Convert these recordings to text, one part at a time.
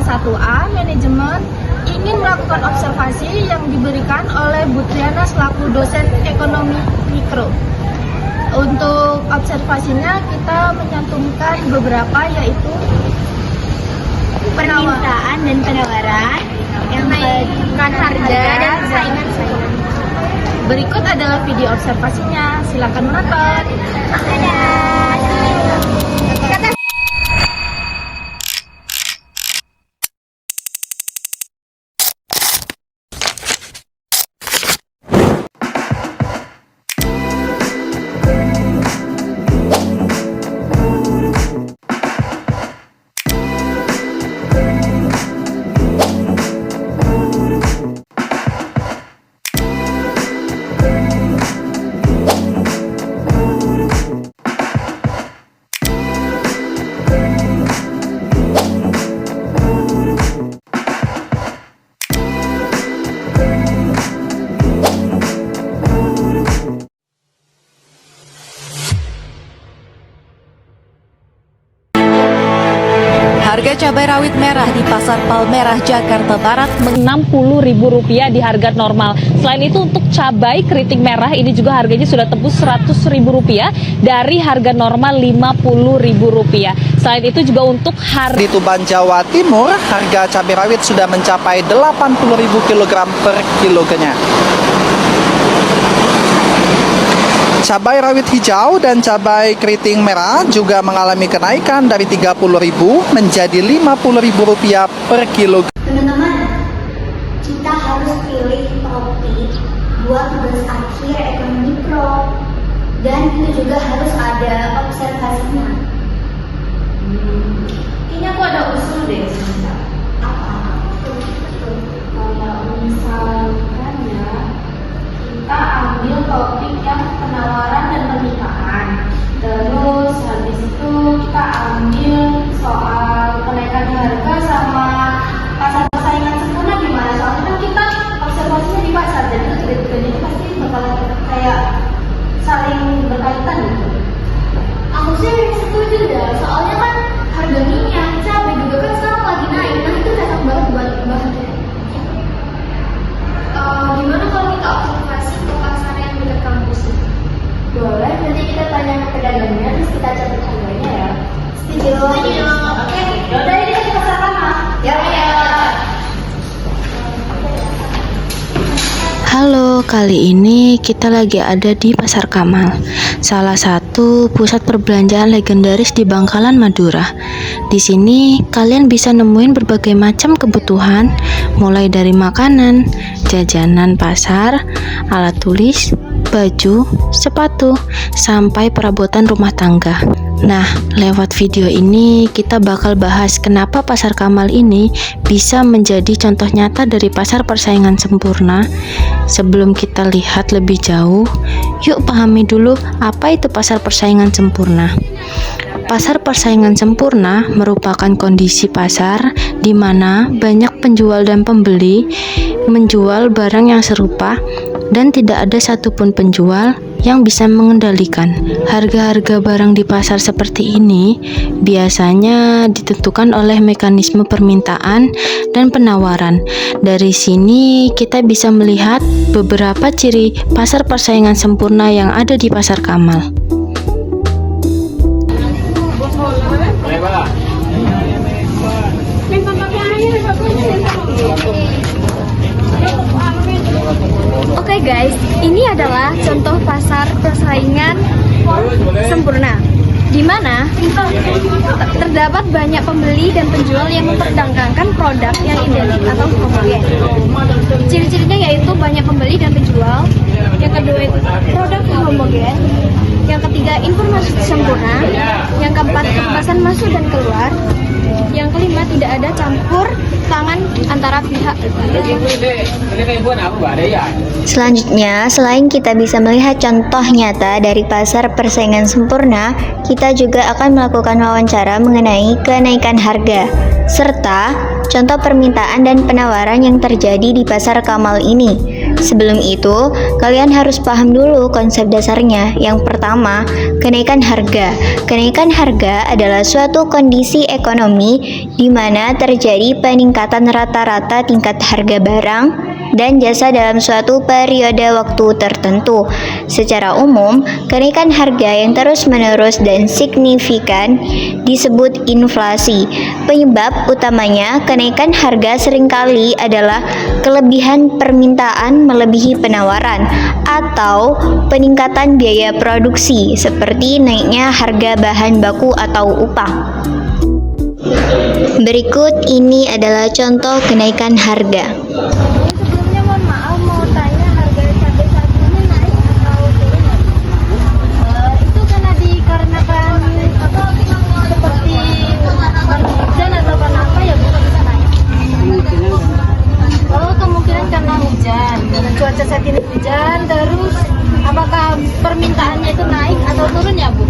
kelas 1A manajemen ingin melakukan observasi yang diberikan oleh Bu Triana selaku dosen ekonomi mikro. Untuk observasinya kita menyantumkan beberapa, yaitu permintaan dan penawaran, yang menaikkan harga dan saingan. Berikut adalah video observasinya, silakan menonton. Harga cabai rawit merah di Pasar Palmerah, Jakarta Barat Rp60.000 di harga normal. Selain itu untuk cabai keriting merah ini juga harganya sudah tembus Rp100.000 dari harga normal Rp50.000. Selain itu juga untuk di Tuban, Jawa Timur, harga cabai rawit sudah mencapai Rp80.000 per kilonya. Cabai rawit hijau dan cabai keriting merah juga mengalami kenaikan dari Rp30.000 menjadi Rp50.000 per kilogram. Teman-teman, kita harus pilih topik buat tugas akhir ekonomi pro, dan itu juga harus ada observasinya. Kayaknya aku ada usul deh. Kalau misalkan ya, kita ambil topik yang penawaran dan permintaan. Terus habis itu kita ambil soal kenaikan harga sama pasar persaingan sempurna gimana? Soalnya kan kita observasinya di pasar, dan itu tiga-tiganya itu pasti bakal kayak saling berkaitan gitu. Aku sih setuju dah, soalnya kan harga minyak, cabai juga kan sekarang lagi naik, nah itu cocok banget buat bahan. Gimana kalau kita observasi ke pasar yang dekat kampus? Boleh, nanti kita tanya ke pedagangnya, terus kita catat harganya ya. Setuju. Oke, yaudah ini kita pasar sama. Ya. Halo, kali ini kita lagi ada di Pasar Kamal, salah satu pusat perbelanjaan legendaris di Bangkalan, Madura. Di sini kalian bisa nemuin berbagai macam kebutuhan, mulai dari makanan, jajanan pasar, alat tulis, baju, sepatu, sampai perabotan rumah tangga. Nah, lewat video ini kita bakal bahas kenapa Pasar Kamal ini bisa menjadi contoh nyata dari pasar persaingan sempurna. Sebelum kita lihat lebih jauh, yuk pahami dulu apa itu pasar persaingan sempurna. Pasar persaingan sempurna merupakan kondisi pasar di mana banyak penjual dan pembeli menjual barang yang serupa dan tidak ada satupun penjual yang bisa mengendalikan. Harga-harga barang di pasar seperti ini biasanya ditentukan oleh mekanisme permintaan dan penawaran. Dari sini kita bisa melihat beberapa ciri pasar persaingan sempurna yang ada di Pasar Kamal. Oke guys, ini adalah contoh pasar persaingan sempurna, di mana terdapat banyak pembeli dan penjual yang memperdagangkan produk yang identik atau homogen. Ciri-cirinya yaitu banyak pembeli dan penjual. Yang kedua itu produk yang homogen. Yang ketiga informasi sempurna. Yang keempat kebebasan masuk dan keluar. Yang kelima tidak ada campur tangan antara pihak. Selanjutnya, selain kita bisa melihat contoh nyata dari pasar persaingan sempurna, kita juga akan melakukan wawancara mengenai kenaikan harga, serta contoh permintaan dan penawaran yang terjadi di Pasar Kamal ini. Sebelum itu, kalian harus paham dulu konsep dasarnya. Yang pertama, kenaikan harga. Kenaikan harga adalah suatu kondisi ekonomi di mana terjadi peningkatan rata-rata tingkat harga barang dan jasa dalam suatu periode waktu tertentu. Secara umum, kenaikan harga yang terus-menerus dan signifikan disebut inflasi. Penyebab utamanya kenaikan harga seringkali adalah kelebihan permintaan melebihi penawaran atau peningkatan biaya produksi seperti naiknya harga bahan baku atau upah. Berikut ini adalah contoh kenaikan harga. Sebelumnya mohon maaf, mau tanya harga cabai saat ini naik atau turun ya? Itu karena dikarenakan seperti hujan atau karena apa ya Bu bisa naik? Oh, kemungkinan karena hujan. Cuaca saat ini hujan, terus apakah permintaannya itu naik atau turun ya Bu?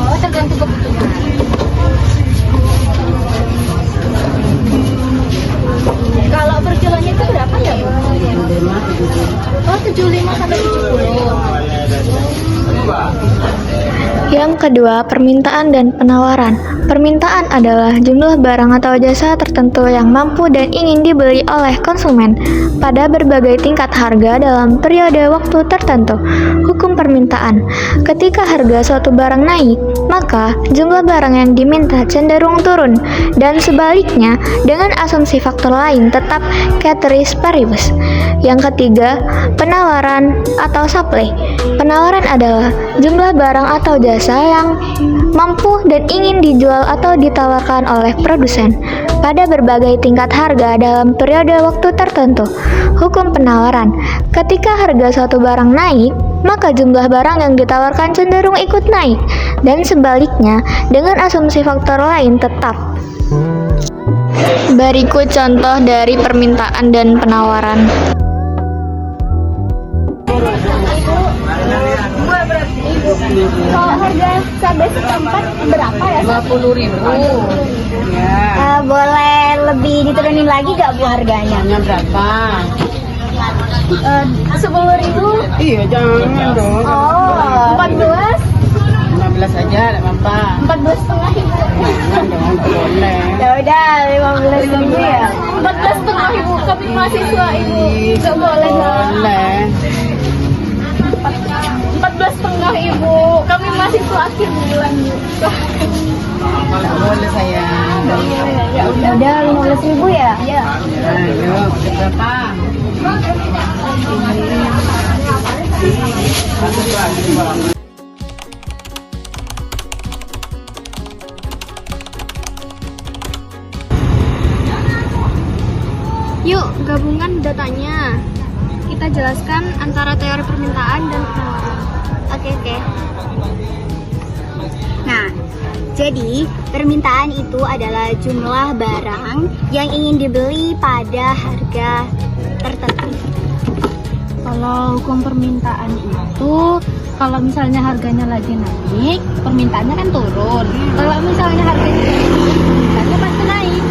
Oh, tergantung kebutuhan. Kalau per kilonya itu berapa ya Bu? Oh, 75 sampai 70. Yang kedua, permintaan dan penawaran. Permintaan adalah jumlah barang atau jasa tertentu yang mampu dan ingin dibeli oleh konsumen pada berbagai tingkat harga dalam periode waktu tertentu. Hukum permintaan. Ketika harga suatu barang naik, maka jumlah barang yang diminta cenderung turun, dan sebaliknya dengan asumsi faktor lain tetap ceteris paribus. Yang ketiga, penawaran atau supply. Penawaran adalah jumlah barang atau jasa yang mampu dan ingin dijual atau ditawarkan oleh produsen pada berbagai tingkat harga dalam periode waktu tertentu. Hukum penawaran. Ketika harga suatu barang naik, maka jumlah barang yang ditawarkan cenderung ikut naik, dan sebaliknya dengan asumsi faktor lain tetap. Berikut contoh dari permintaan dan penawaran. Kalau harga cabai setempat berapa ya? 50.000. Boleh lebih diturunin lagi gak Bu harganya? Berapa? 10.000. Iya, jangan dong. Oh, 14. 15 aja, enggak apa-apa. 14,5 Ibu. Jangan dong, boleh. Ya udah, 15.000 ya. 14,5 Ibu, kami mahasiswa Ibu. Enggak boleh dong. Boleh. 14,5 Ibu, kami mahasiswa akhir bulan Bu. Boleh sayang. Ya udah 15.000 ya? Iya. Ayo, berapa? Yuk, gabungan datanya. Kita jelaskan antara teori permintaan dan penawaran. Oke. Nah, jadi permintaan itu adalah jumlah barang yang ingin dibeli pada harga tertentu. Kalau hukum permintaan itu, kalau misalnya harganya lagi naik, permintaannya kan turun. Kalau misalnya harganya naik, permintaannya pasti naik.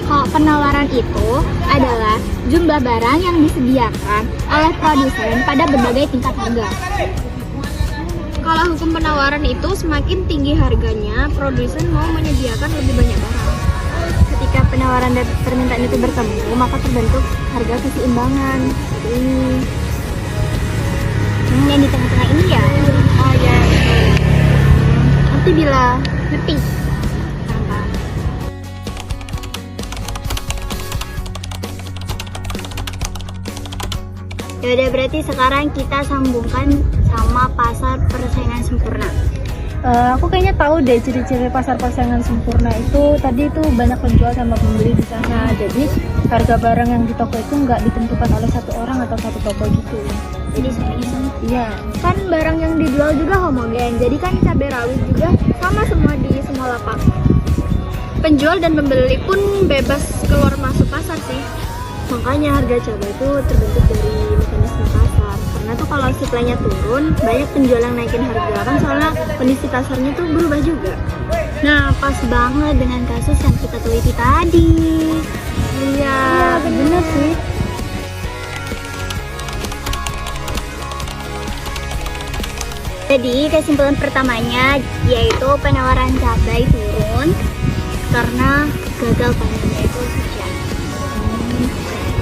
Kalau penawaran itu adalah jumlah barang yang disediakan oleh produsen pada berbagai tingkat harga. Kalau hukum penawaran itu semakin tinggi harganya, produsen mau menyediakan lebih banyak barang. Ketika penawaran dan permintaan itu bertemu, maka terbentuk harga keseimbangan. Yang di tengah-tengah ini ya. Oh ya. Nanti bila ngerti. Yaudah, berarti sekarang kita sambungkan sama pasar persaingan sempurna. Aku kayaknya tahu deh ciri-ciri pasar persaingan sempurna itu. Tadi itu banyak penjual sama pembeli di sana. Jadi harga barang yang di toko itu nggak ditentukan oleh satu orang atau satu toko gitu. Jadi semuanya sama. Iya. Kan barang yang dijual juga homogen. Jadi kan cabai rawit juga sama semua di semua lapak. Penjual dan pembeli pun bebas keluar masuk pasar sih. Makanya harga cabai itu terbentuk dari mekanisme pasar. Karena tuh kalau supply-nya turun, banyak penjual yang naikin harga kan, soalnya kondisi pasarnya tuh berubah juga. Nah, pas banget dengan kasus yang kita teliti tadi. Iya, bener sih. Jadi kesimpulan pertamanya yaitu penawaran cabai turun karena gagal panennya itu hujan.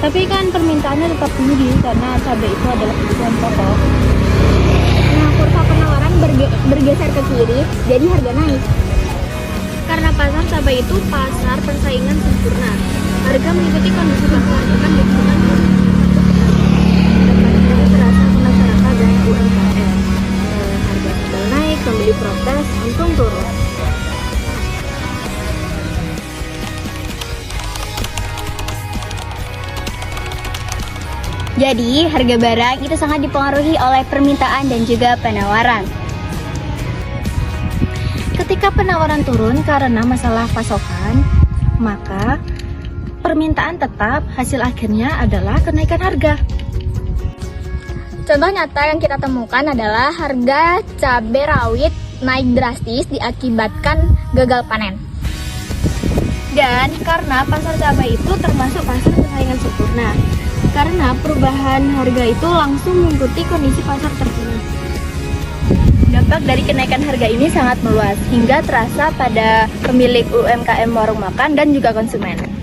Tapi kan permintaannya tetap tinggi karena cabai itu adalah kebutuhan pokok. Nah, kurva penawaran bergeser ke kiri, jadi harga naik. Karena pasar cabai itu pasar persaingan sempurna. Harga mengikuti kondisi pasar, bukan dengan dampaknya terasa ke masyarakat dan UMKM. Harga sedang naik, pembeli protes, untung turun. Jadi, harga barang itu sangat dipengaruhi oleh permintaan dan juga penawaran. Ketika penawaran turun karena masalah pasokan, maka permintaan tetap, hasil akhirnya adalah kenaikan harga. Contoh nyata yang kita temukan adalah harga cabai rawit naik drastis diakibatkan gagal panen. Dan karena pasar cabai itu termasuk pasar persaingan sempurna, karena perubahan harga itu langsung mengikuti kondisi pasar terkini. Dampak dari kenaikan harga ini sangat meluas hingga terasa pada pemilik UMKM warung makan dan juga konsumen.